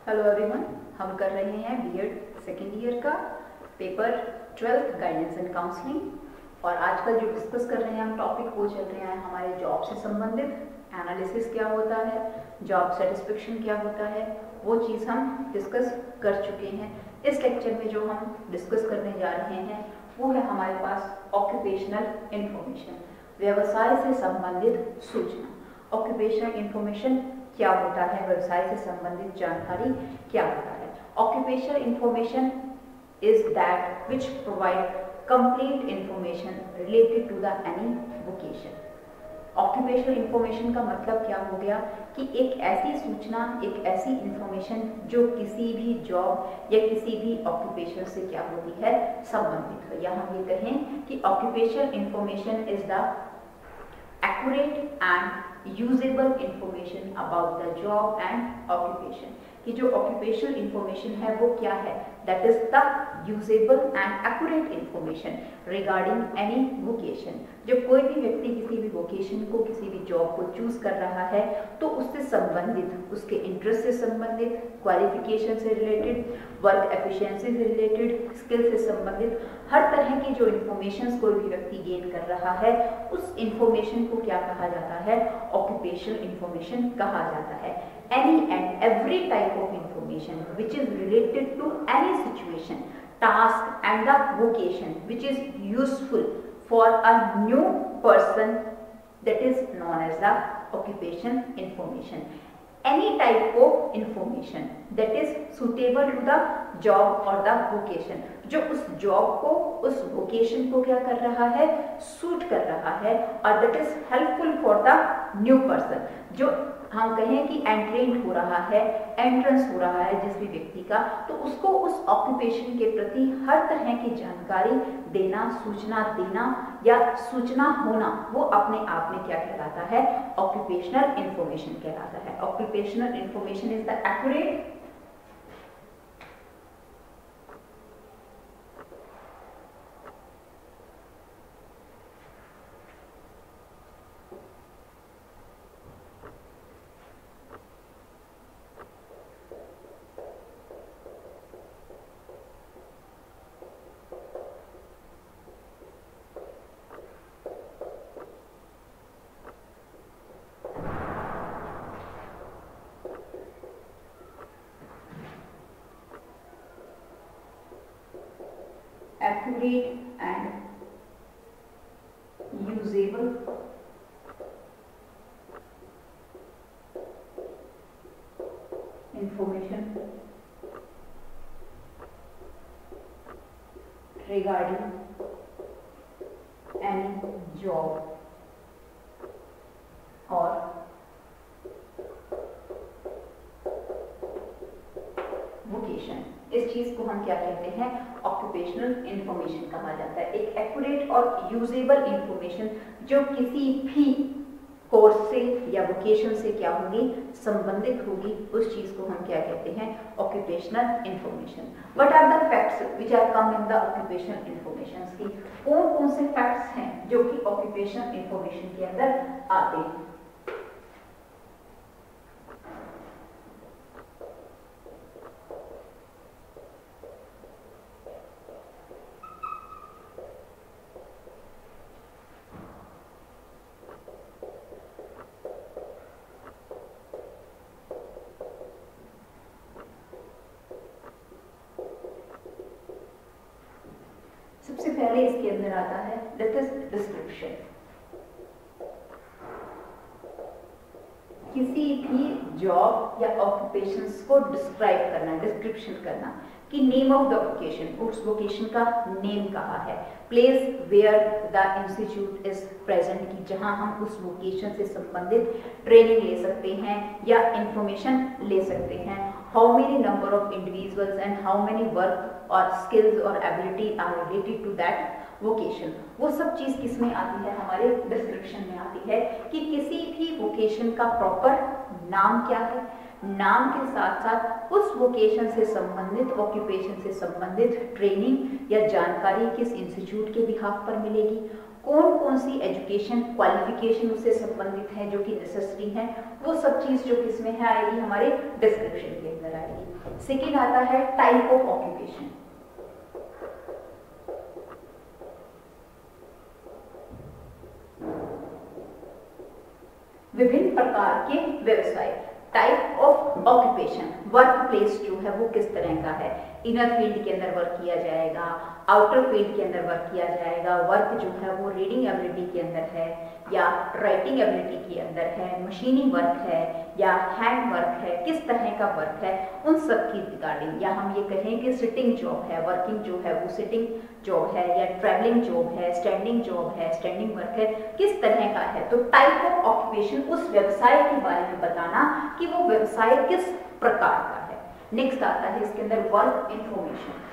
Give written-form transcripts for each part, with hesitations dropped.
Hello everyone, हम कर रहे हैं बीएड सेकेंड ईयर का paper 12th guidance and counselling. और आजकल जो डिस्कस कर रहे हैं हम टॉपिक वो चल रहे हैं हमारे जॉब से संबंधित। एनालिसिस क्या होता है, जॉब सेटिस्फेक्शन क्या होता है, वो चीज़ हम डिस्कस कर चुके हैं। इस लेक्चर में जो हम डिस्कस करने जा रहे हैं वो है हमारे पास ऑक्यूपेशनल इंफॉर्मेशन, व्यवसाय से संबंधित सूचना। ऑक्यूपेशनल इंफॉर्मेशन क्या होता है, व्यवसाय से संबंधित जानकारी क्या होता है। Occupational information is that which provide complete information related to the any vocation. Occupational information का मतलब क्या हो गया कि एक ऐसी सूचना, एक ऐसी इंफॉर्मेशन जो किसी भी जॉब या किसी भी ऑक्यूपेशन से क्या होती है, संबंधित है। या हम ये कहें कि occupational information is the accurate and usable information about the job and occupation। कि जो occupational information है वो क्या है, that is the usable and accurate information regarding any vocation। जब कोई भी व्यक्ति किसी भी vocation को, किसी भी job को choose कर रहा है तो उससे संबंधित, उसके interest से संबंधित, qualification से related, work efficiency से related, skill से संबंधित हर तरह की जो informations कोई भी व्यक्ति gain कर रहा है उस information को क्या कहा जाता है, occupational information कहा जाता है। Any and every type of information which is related to any situation, task and the vocation which is useful for a new person, that is known as the occupational information। Any type of information that is suitable to the job or the vocation, जो उस job को, उस vocation को क्या कर रहा है, suit कर रहा है, और that is helpful for the new person। जो हम कहें कि एंट्रेंट हो रहा है, एंट्रेंस हो रहा है जिस भी व्यक्ति का, तो उसको उस ऑक्यूपेशन के प्रति हर तरह की जानकारी देना, सूचना देना या सूचना होना, वो अपने आप में क्या कहलाता है, ऑक्यूपेशनल इंफॉर्मेशन कहलाता है। Occupational information is the accurate and usable information regarding any job or vocation। इस चीज को हम क्या कहते हैं, ऑक्यूपेशनल इंफॉर्मेशन कहा जाता है। एक एक्यूरेट और यूजेबल इंफॉर्मेशन जो किसी भी कोर्स से या वोकेशन से क्या होगी, संबंधित होगी, उस चीज को हम क्या कहते हैं, occupational information. What are the facts which are come in the occupational information की कौन कौन से फैक्ट्स हैं जो कि ऑक्यूपेशनल इंफॉर्मेशन के अंदर आते हैं। सबसे पहले इसके अंदर आता है दैट इज डिस्क्रिप्शन। किसी भी जॉब या ऑक्यूपेशंस को डिस्क्राइब करना, डिस्क्रिप्शन करना कि नेम ऑफ द वोकेशन, उस वोकेशन का नेम कहाँ है, place where the institute is present, की जहां हम उस वोकेशन से संबंधित ट्रेनिंग ले सकते हैं या इंफॉर्मेशन ले सकते हैं। How many number of individuals and how many work और स्किल्स और ability are related to that vocation. वो सब चीज किस में आती है, हमारे डिस्क्रिप्शन में आती है कि किसी भी वोकेशन का प्रॉपर नाम क्या है, नाम के साथ साथ उस वोकेशन से संबंधित, ऑक्यूपेशन से संबंधित ट्रेनिंग या जानकारी किस इंस्टीट्यूट के बिहाफ पर मिलेगी, कौन कौन सी एजुकेशन क्वालिफिकेशन उससे संबंधित है जो कि नेसेसरी है, वो सब चीज जो किसमें है आएगी, हमारे डिस्क्रिप्शन के अंदर आएगी। सेकेंड आता है टाइप ऑफ ऑक्यूपेशन। विभिन्न प्रकार के व्यवसाय, type of occupation, work place जो है वो किस तरह का है, इनर फील्ड के अंदर वर्क किया जाएगा, आउटर फील्ड के अंदर वर्क किया जाएगा, वर्क जो है वो रीडिंग एबिलिटी के अंदर है या राइटिंग एबिलिटी के अंदर है, मशीनी वर्क है या हैंड वर्क है, किस तरह का वर्क है, उन सब की रिगार्डिंग, या हम ये कहें कि सिटिंग जॉब है, वर्किंग जो है वो सिटिंग जॉब है, या ट्रैवलिंग जॉब है, स्टैंडिंग जॉब है, स्टैंडिंग वर्क है, किस तरह का है। तो टाइप ऑफ ऑक्यूपेशन उस व्यवसाय के बारे में बताना कि वो व्यवसाय किस प्रकार का है। नेक्स्ट आता है इसके अंदर वर्क इंफॉर्मेशन।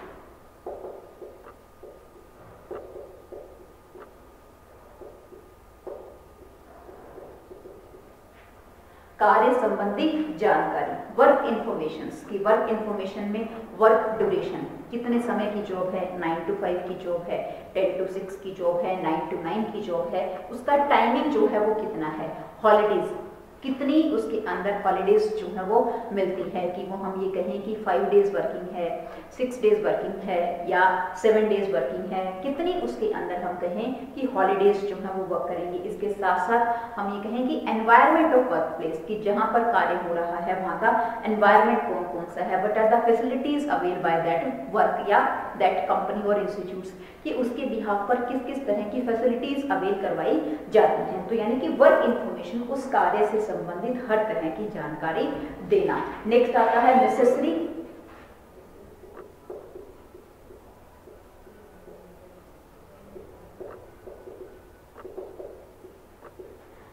कार्य संबंधी जानकारी, वर्क इंफॉर्मेशन की, वर्क इंफॉर्मेशन में वर्क ड्यूरेशन, कितने समय की जॉब है, 9 to 5 की जॉब है, 10 to 6 की जॉब है, 9 to 9 की जॉब है, उसका टाइमिंग जो है वो कितना है, हॉलीडेज कितनी उसके अंदर हॉलीडेज जो है वो मिलती है, कि वो हम ये कहें कि 5 days वर्किंग है, 6 days वर्किंग है या 7 days वर्किंग है, कितनी उसके अंदर हम कहें कि हॉलीडेज जो है वो वर्क करेंगे। इसके साथ साथ हम ये कहें कि एनवायरनमेंट ऑफ वर्क प्लेस, कि जहाँ पर कार्य हो रहा है वहाँ का एनवायरनमेंट कौन कौन सा है, but are the facilities avail by that work या दैट कंपनी और इंस्टीट्यूट्स, कि उसके बिहाफ पर किस किस तरह की फैसिलिटीज अवेल करवाई जाती हैं। तो यानी कि वर्क इंफॉर्मेशन उस कार्य से संबंधित हर तरह की जानकारी देना। नेक्स्ट आता है नेसेसरी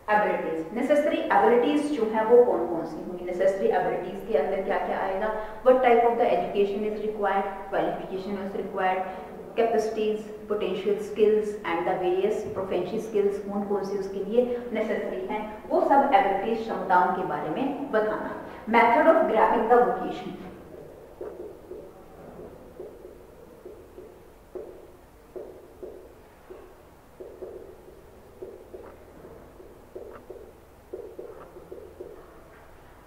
एबिलिटीज। नेसेसरी एबिलिटीज जो है वो कौन कौन सी होंगी, नेसेसरी एबिलिटीज के अंदर क्या क्या आएगा, what type of the education is required, qualification is required, capacities, potential skills and the various professional skills कौन कौन सी उसके लिए नेसेसरी हैं, वो सब एबिलिटीज क्षमताओं के बारे में बताना। Method of grabbing the vocation,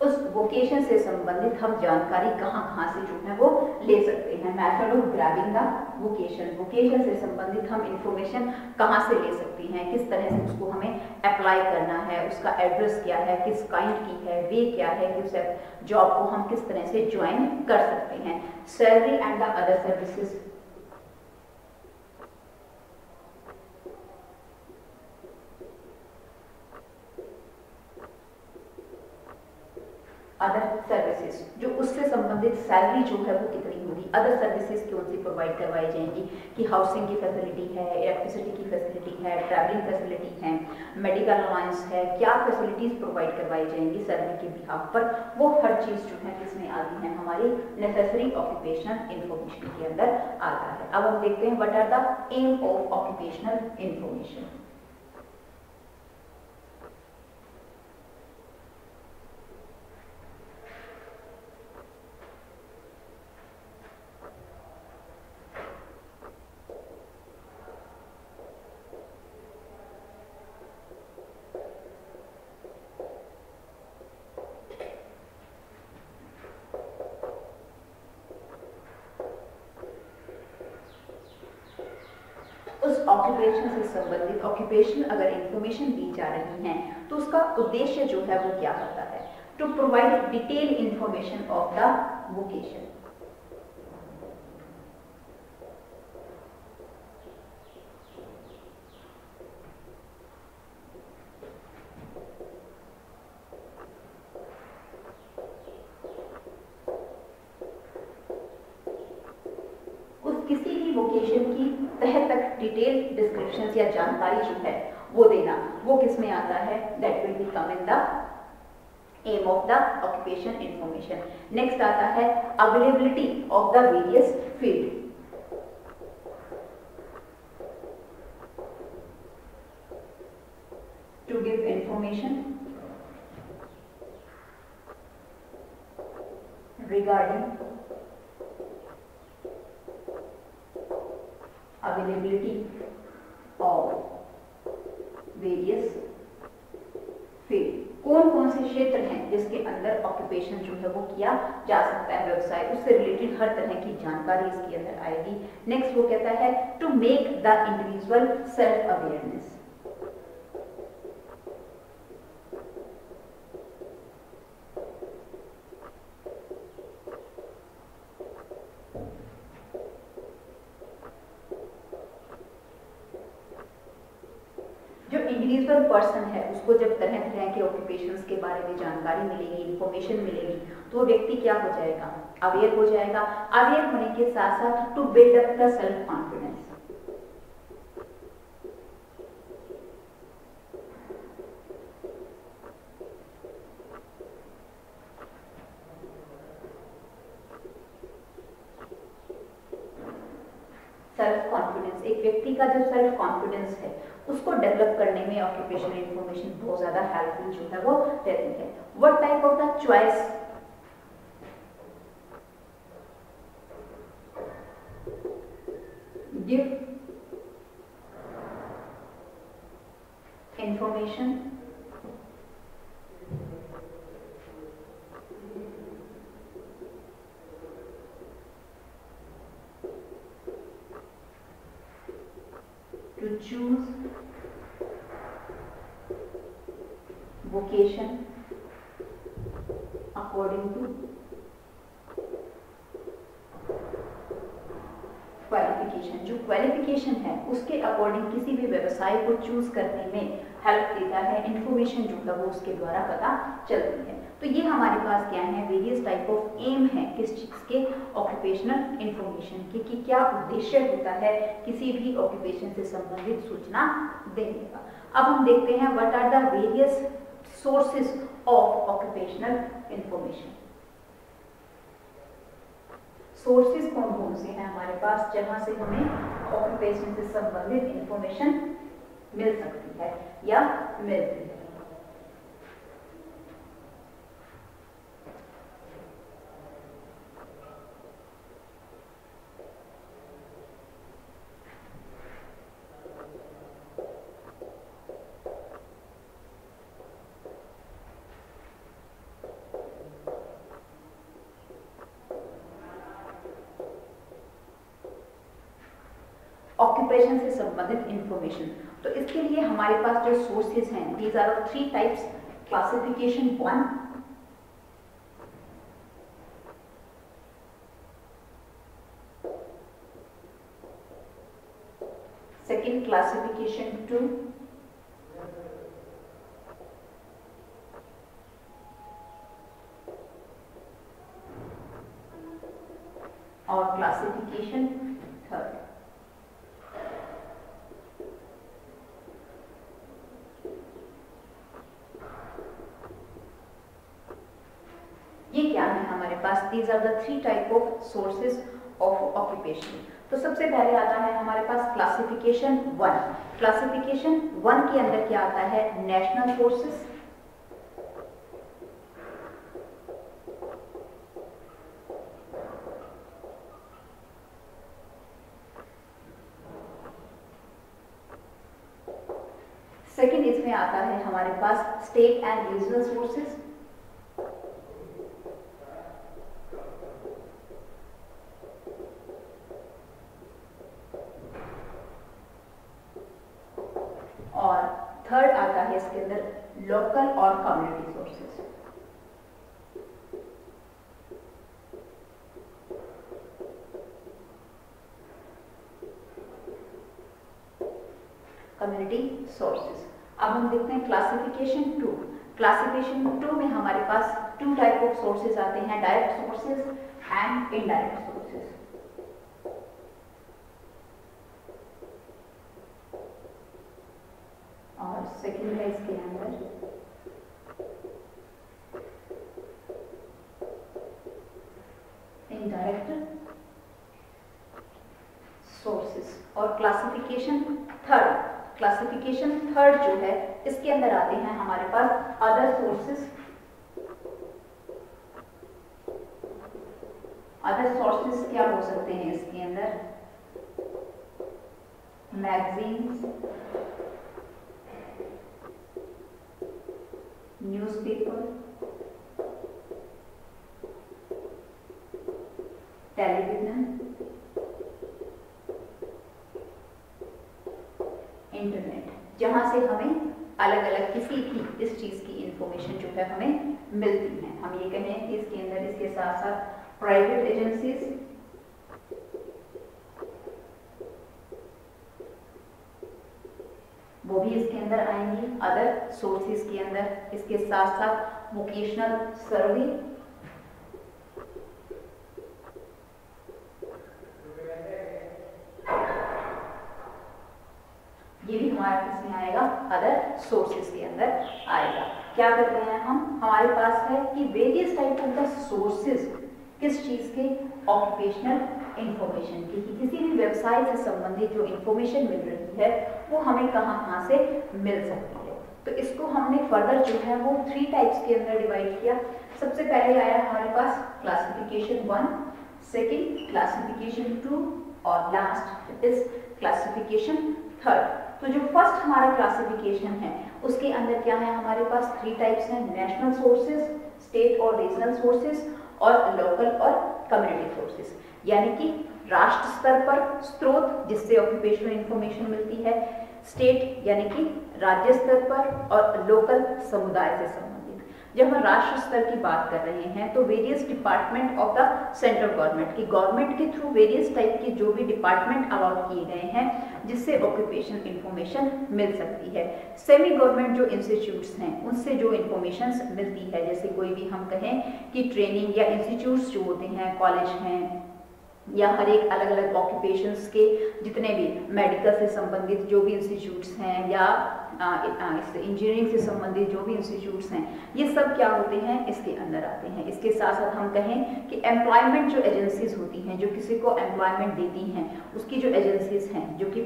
उस वोकेशन से संबंधित हम जानकारी कहाँ से जो है वो ले सकते हैं। Method of grabbing the vocation, vocation से संबंधित हम इंफॉर्मेशन कहाँ से ले सकते हैं, किस तरह से उसको हमें अप्लाई करना है, उसका एड्रेस क्या है, किस काइंड की है, वे क्या है, कि उस जॉब को हम किस तरह से ज्वाइन कर सकते हैं। Salary and the other services, other services, जो उससे संबंधित सैलरी जो है वो कितनी होगी, अदर सर्विसेज कौन सी प्रोवाइड करवाई जाएंगी, कि हाउसिंग की फैसिलिटी है, इलेक्ट्रिसिटी की फैसिलिटी है, ट्रैवलिंग फैसिलिटी है, मेडिकल अलाउंस है, क्या फैसिलिटीज प्रोवाइड करवाई जाएंगी सैलरी के बिहाफ पर, वो हर चीज जो है किसमें आती है, हमारी नेसेसरी ऑक्यूपेशनल इंफॉर्मेशन के अंदर आता है। अब हम देखते हैं what are the aim of occupational information. उस ऑक्यूपेशन से संबंधित ऑक्यूपेशन अगर इंफॉर्मेशन दी जा रही है तो उसका उद्देश्य जो है वो क्या होता है, to provide detail information of the vocation. किसी भी वोकेशन की तह तक डिटेल डिस्क्रिप्शन या जानकारी जो है वो देना, वो किस में आता है, that will be come in the aim of the occupation information. Next आता है availability of the various field, to give information regarding availability of various field, कौन कौन से क्षेत्र हैं जिसके अंदर ऑक्यूपेशन जो है वो किया जा सकता है, व्यवसाय, उससे रिलेटेड हर तरह की जानकारी इसके अंदर आएगी। नेक्स्ट वो कहता है to make the individual self awareness. Individual person है उसको जब तरह तरह के ऑक्यूपेशंस के बारे में जानकारी मिलेगी, इंफॉर्मेशन मिलेगी, तो वो व्यक्ति क्या हो जाएगा, अवेयर हो जाएगा। अवेयर होने के साथ साथ to build up the self confidence, self confidence, एक व्यक्ति का जो सेल्फ कॉन्फिडेंस है उसको डेवलप करने में ऑक्यूपेशनल इंफॉर्मेशन बहुत ज्यादा हेल्पफुल जो है वो रहती है। What type of the choice give information to choose vocation according to qualification. जो क्वालिफिकेशन है उसके अकॉर्डिंग किसी भी व्यवसाय को चूज करने में हेल्प देता है, इंफॉर्मेशन जो है वो उसके द्वारा पता चलती है। तो ये हमारे पास क्या है, वेरियस टाइप ऑफ एम है किस चीज के, ऑक्यूपेशनल इंफॉर्मेशन के, कि क्या उद्देश्य होता है किसी भी ऑक्यूपेशन से संबंधित सूचना देने का। अब हम देखते हैं what are the various sources of occupational information. Sources कौन कौन से हैं हमारे पास जहां से हमें ऑक्यूपेशन से संबंधित इंफॉर्मेशन मिल सकती है या मिलती है। ऑक्यूपेशन से संबंधित इंफॉर्मेशन, तो इसके लिए हमारे पास जो सोर्सेज हैं these are of 3 types. Classification 1, second classification 2, और क्लासिफिकेशन 3। ये क्या है हमारे पास, these are the 3 type of sources of occupation. तो सबसे पहले आता है हमारे पास क्लासिफिकेशन 1। क्लासिफिकेशन 1 के अंदर क्या आता है, नेशनल सोर्सेज, सेकंड इसमें आता है हमारे पास स्टेट एंड रीजनल सोर्सेज, और थर्ड आता है इसके अंदर लोकल और कम्युनिटी सोर्सेज। Community sources. अब हम देखते हैं क्लासिफिकेशन 2। क्लासिफिकेशन 2 में हमारे पास 2 टाइप ऑफ सोर्सेज आते हैं, direct sources and indirect sources. और सेकंड है इसके अंदर इनडायरेक्ट सोर्सेज। और क्लासिफिकेशन 3, क्लासिफिकेशन 3 जो है इसके अंदर आते हैं हमारे पास अदर सोर्सेज। अदर सोर्सेज क्या हो सकते हैं इसके अंदर, मैगजीन्स, न्यूज़पेपर, टेलीविजन, इंटरनेट, जहां से हमें अलग अलग किसी भी इस चीज की इंफॉर्मेशन जो है हमें मिलती है। हम ये कहें कि इसके अंदर इसके साथ साथ प्राइवेट एजेंसीज, वो भी इसके अंदर आएंगी, अदर सोर्सेज के अंदर, इसके साथ साथ वोकेशनल सर्वे, ये भी हमारे किसमें आएगा, अदर सोर्सेज के अंदर आएगा। क्या करते हैं हम, हमारे पास है कि various type of the sources, किस चीज के, ऑक्यूपेशनल इंफॉर्मेशन की, किसी भी व्यवसाय से संबंधित जो इंफॉर्मेशन मिल रही है वो हमें कहाँ से मिल सकती है। तो इसको हमने फर्दर जो है वो 3 टाइप्स के अंदर डिवाइड किया। सबसे पहले आया हमारे पास क्लासिफिकेशन 1, सेकेंड क्लासिफिकेशन 2 और लास्ट इज क्लासिफिकेशन 3। तो जो फर्स्ट हमारा क्लासिफिकेशन है उसके अंदर क्या है, हमारे पास 3 टाइप्स हैं, नेशनल सोर्सेज, स्टेट और रीजनल सोर्सेज और लोकल और कम्युनिटी सोर्सेज, यानी कि राष्ट्र स्तर पर स्रोत जिससे ऑक्यूपेशनल इंफॉर्मेशन मिलती है, स्टेट यानी कि राज्य स्तर पर, और लोकल समुदाय से संबंधित। जब हम राष्ट्र स्तर की बात कर रहे हैं तो various department of the central government की, गवर्नमेंट के थ्रू वेरियस टाइप के जो भी डिपार्टमेंट अलॉट किए गए हैं जिससे ऑक्यूपेशन इंफॉर्मेशन मिल सकती है। सेमी गवर्नमेंट जो इंस्टीट्यूट्स हैं उनसे जो इंफॉर्मेशन मिलती है, जैसे कोई भी हम कहें कि ट्रेनिंग या इंस्टीट्यूट्स जो होते हैं, कॉलेज हैं या हर एक अलग अलग ऑक्यूपेशंस के जितने भी मेडिकल से संबंधित जो भी इंस्टीट्यूट्स हैं या इंजीनियरिंग से संबंधित जो भी इंस्टीट्यूट्स हैं, ये सब क्या होते हैं, इसके अंदर आते हैं। इसके साथ साथ हम कहें कि एम्प्लॉयमेंट जो एजेंसीज होती हैं, जो किसी को एम्प्लॉयमेंट देती हैं, उसकी जो एजेंसीज हैं जो कि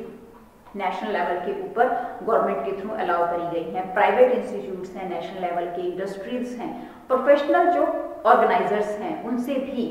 नेशनल लेवल के ऊपर गवर्नमेंट के थ्रू अलाउ करी गई हैं, प्राइवेट इंस्टीट्यूट्स हैं नेशनल लेवल के, इंडस्ट्रीज हैं, प्रोफेशनल जो ऑर्गेनाइजर्स हैं उनसे भी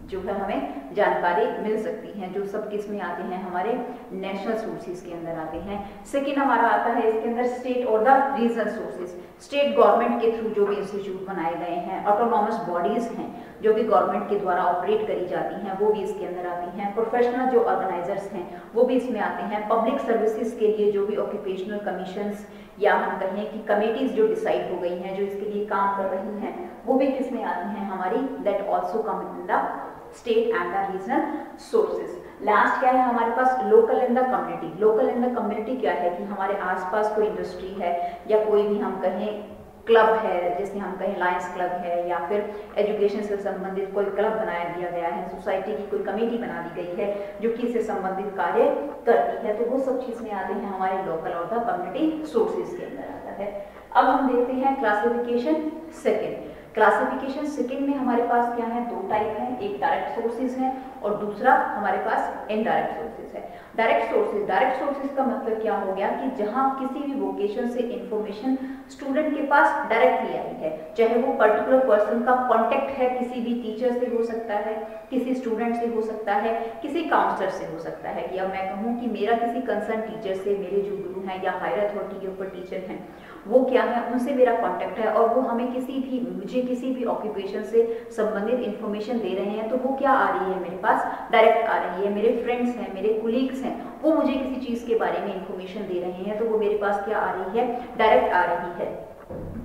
जो है हमें जानकारी मिल सकती है, जो सब किस में आते हैं, हमारे नेशनल सोर्सेज के अंदर आते हैं। सेकेंड हमारा आता है इसके अंदर स्टेट और the regional sources, state government के थ्रू जो भी इंस्टीट्यूट बनाए गए हैं, ऑटोनॉमस बॉडीज हैं जो भी गवर्नमेंट के द्वारा ऑपरेट करी जाती हैं वो भी इसके अंदर आती हैं, प्रोफेशनल जो ऑर्गेनाइजर्स हैं वो भी इसमें आते हैं, पब्लिक सर्विसेज के लिए जो भी ऑक्यूपेशनल कमीशंस या हम कहें कि कमेटीज जो डिसाइड हो गई हैं जो इसके लिए काम कर रही हैं वो भी किसमें आती हैं हमारी, that also come in the state and the regional sources. Last क्या है हमारे पास, local and the community. Local and the community क्या है कि हमारे आसपास कोई इंडस्ट्री है या कोई भी हम कहें क्लब है, जैसे हम कहें लायंस क्लब है या फिर एजुकेशन से संबंधित कोई क्लब बनाया दिया गया है, सोसाइटी की कोई कमेटी बना दी गई है जो कि इससे संबंधित कार्य करती है, तो वो सब चीज़ में आते हैं हमारे लोकल और द कम्युनिटी सोर्सेज के अंदर आता है। अब हम देखते हैं क्लासिफिकेशन सेकेंड। क्लासिफिकेशन सेकेंड में हमारे पास क्या है, 2 टाइप है, एक डायरेक्ट सोर्सेज है और दूसरा हमारे पास इनडायरेक्ट सोर्सेज है। डायरेक्ट सोर्सेज का मतलब क्या हो गया कि जहां किसी भी वोकेशन से इंफॉर्मेशन स्टूडेंट के पास डायरेक्टली आई है, चाहे वो पर्टिकुलर पर्सन का कांटेक्ट है, किसी भी टीचर से हो सकता है, किसी स्टूडेंट से हो सकता है, किसी काउंसलर से हो सकता है कि अब मैं कहूँ कि मेरा किसी कंसर्न टीचर से, मेरे जो गुरु हैं या हायर अथॉरिटी के ऊपर टीचर हैं वो क्या है, उनसे मेरा कांटेक्ट है और वो हमें मुझे किसी भी ऑक्यूपेशन से संबंधित इंफॉर्मेशन दे रहे हैं, तो वो क्या आ रही है मेरे पास, डायरेक्ट आ रही है। मेरे फ्रेंड्स हैं, मेरे कुलीग्स हैं, वो मुझे किसी चीज़ के बारे में इंफॉर्मेशन दे रहे हैं तो वो मेरे पास क्या आ रही है, डायरेक्ट आ रही है।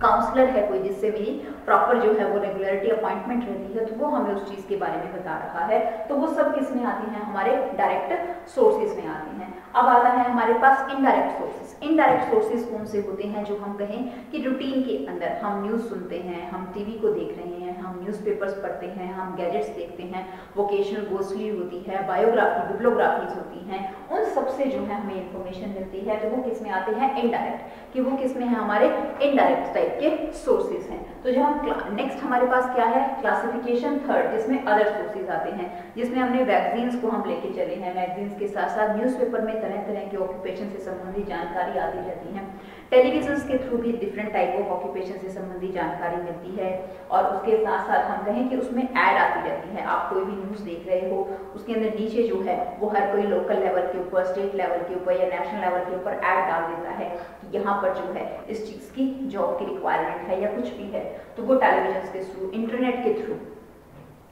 काउंसलर है कोई जिससे मेरी प्रॉपर जो है वो रेगुलरिटी अपॉइंटमेंट रहती है तो वो हमें उस चीज़ के बारे में बता रहा है, तो वो सब किस में आती हैं, हमारे डायरेक्ट सोर्सेज में आती हैं। अब आता है हमारे पास इनडायरेक्ट सोर्सेज। इनडायरेक्ट सोर्सेज कौन से होते हैं, जो हम कहें कि रूटीन के अंदर हम न्यूज़ सुनते हैं, हम टीवी को देख रहे हैं, हम न्यूज़पेपर्स पढ़ते हैं, हम गैजेट्स देखते हैं, वोकेशनल गोष्ठी होती है, बायोग्राफी, बिब्लियोग्राफीज होती हैं, उन सबसे जो है हमें इंफॉर्मेशन मिलती है तो वो किस में आते हैं, इनडायरेक्ट, कि वो किस में है, हमारे इनडायरेक्ट टाइप के सोर्सेज हैं। तो जो हम नेक्स्ट हमारे पास क्या है, क्लासिफिकेशन थर्ड, जिसमें अदर सोर्सेज आते हैं, जिसमें हमने मैगजीन्स को हम लेके चले हैं। मैगजीन्स के साथ साथ न्यूज़पेपर में तरह तरह के ऑक्यूपेशन से संबंधित जानकारी आती रहती है। टेलीविजन के थ्रू भी डिफरेंट टाइप ऑफ ऑक्यूपेशन से संबंधित जानकारी मिलती है, और उसके साथ साथ हम कहें कि उसमें ऐड आती रहती है। आप कोई भी न्यूज़ देख रहे हो, उसके अंदर नीचे जो है वो हर कोई लोकल लेवल के ऊपर, स्टेट लेवल के ऊपर या नेशनल लेवल के ऊपर ऐड डाल देता है कि यहाँ पर जो है इस चीज़ की जॉब की रिक्वायरमेंट है या कुछ भी है। तो वो टेलीविजन के थ्रू, इंटरनेट के थ्रू,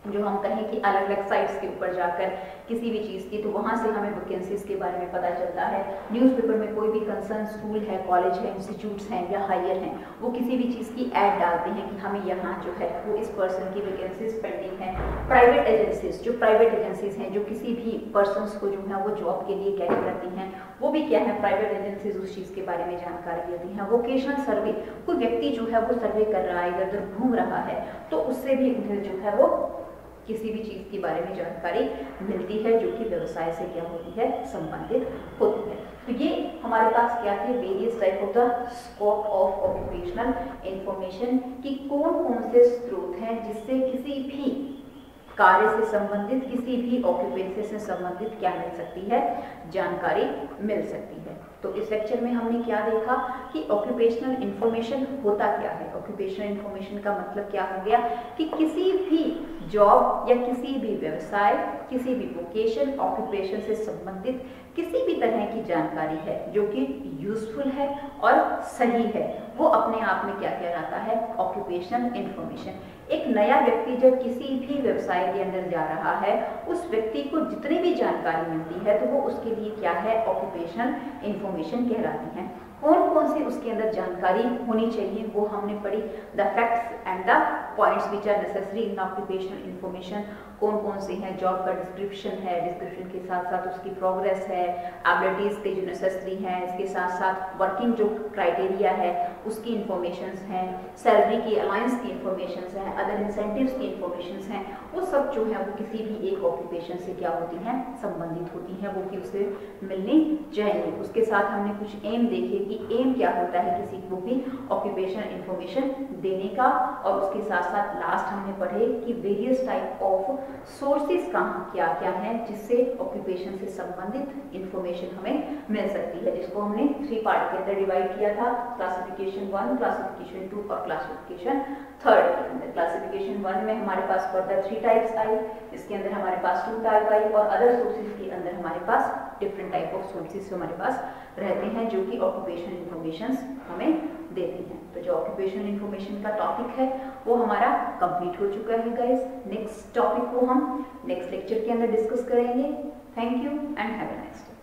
जो हम कहें कि अलग अलग साइट्स के ऊपर जाकर किसी भी चीज़ की, तो वहाँ से हमें वैकेंसीज के बारे में पता चलता है। न्यूज़पेपर में कोई भी कंसर्न स्कूल है, कॉलेज है, इंस्टीट्यूट्स हैं या हायर हैं, वो किसी भी चीज़ की ऐड डालते हैं कि हमें यहाँ जो है वो इस पर्सन की वैकेंसीज पेंडिंग है। प्राइवेट एजेंसीज, जो प्राइवेट एजेंसीज हैं जो किसी भी पर्सनस को जो है वो जॉब के लिए कैरी करती हैं, वो भी क्या है, प्राइवेट एजेंसीज उस चीज़ के बारे में जानकारी देती हैं। वोकेशनल सर्वे, कोई व्यक्ति जो है वो सर्वे कर रहा है, इधर उधर घूम रहा है, तो उससे भी उन्हें जो है वो किसी भी चीज़ के बारे में जानकारी मिलती है जो कि व्यवसाय से क्या होती है, संबंधित होती है। तो ये हमारे पास क्या थे, various type of the scope of occupational information कि कौन कौन से स्रोत हैं जिससे किसी भी कार्य से संबंधित, किसी भी ऑक्यूपेशन से संबंधित क्या मिल सकती है, जानकारी मिल सकती है। तो इस लेक्चर में हमने क्या देखा कि ऑक्यूपेशनल इंफॉर्मेशन होता क्या है। ऑक्यूपेशनल इंफॉर्मेशन का मतलब क्या हो गया कि किसी भी जॉब या किसी भी व्यवसाय, किसी भी वोकेशन, ऑक्यूपेशन से संबंधित किसी भी तरह की जानकारी है जो कि यूजफुल है और सही है, वो अपने आप में क्या कहलाता है, ऑक्यूपेशनल इंफॉर्मेशन। एक नया व्यक्ति जब किसी भी व्यवसाय के अंदर जा रहा है, उस व्यक्ति को जितनी भी जानकारी मिलती है तो वो उसके लिए क्या है, ऑक्यूपेशनल इंफॉर्मेशन कहलाती है। कौन कौन सी उसके अंदर जानकारी होनी चाहिए वो हमने पढ़ी, the facts and the points which are necessary in occupational information. कौन कौन से हैं, जॉब का डिस्क्रिप्शन है, डिस्क्रिप्शन के साथ साथ उसकी प्रोग्रेस है, एबिलिटीज के जो नेसेसरी हैं, इसके साथ साथ वर्किंग जो क्राइटेरिया है उसकी इंफॉर्मेशंस हैं, सैलरी की, अलाउंस की इंफॉर्मेशंस हैं, अदर इंसेंटिव्स की इंफॉर्मेशंस हैं, वो सब जो है वो किसी भी एक ऑक्यूपेशन से क्या होती हैं, संबंधित होती हैं, वो कि उसे मिलनी चाहिए। उसके साथ हमने कुछ एम देखे कि एम क्या होता है किसी को भी ऑक्यूपेशनल इंफॉर्मेशन देने का, और उसके साथ साथ लास्ट हमने पढ़े कि वेरियस टाइप ऑफ सोर्सेज कहाँ क्या क्या हैं जिससे ऑक्यूपेशन से संबंधित इंफॉर्मेशन हमें मिल सकती है, जिसको हमने 3 पार्ट के अंदर डिवाइड किया था, क्लासिफिकेशन 1, क्लासिफिकेशन 2 और क्लासिफिकेशन 3 के अंदर। क्लासिफिकेशन 1 में हमारे पास फर्दर 3 टाइप्स आई, इसके अंदर हमारे पास 2 टाइप आई, और अदर सोर्सेज के अंदर हमारे पास डिफरेंट टाइप ऑफ सोर्सेज हमारे पास रहते हैं जो कि ऑक्यूपेशनल इंफॉर्मेशन हमें देते हैं। तो जो ऑक्यूपेशनल इंफॉर्मेशन का टॉपिक है वो हमारा कंप्लीट हो चुका है गाइस। नेक्स्ट टॉपिक को हम नेक्स्ट लेक्चर के अंदर डिस्कस करेंगे। Thank you and have a nice day.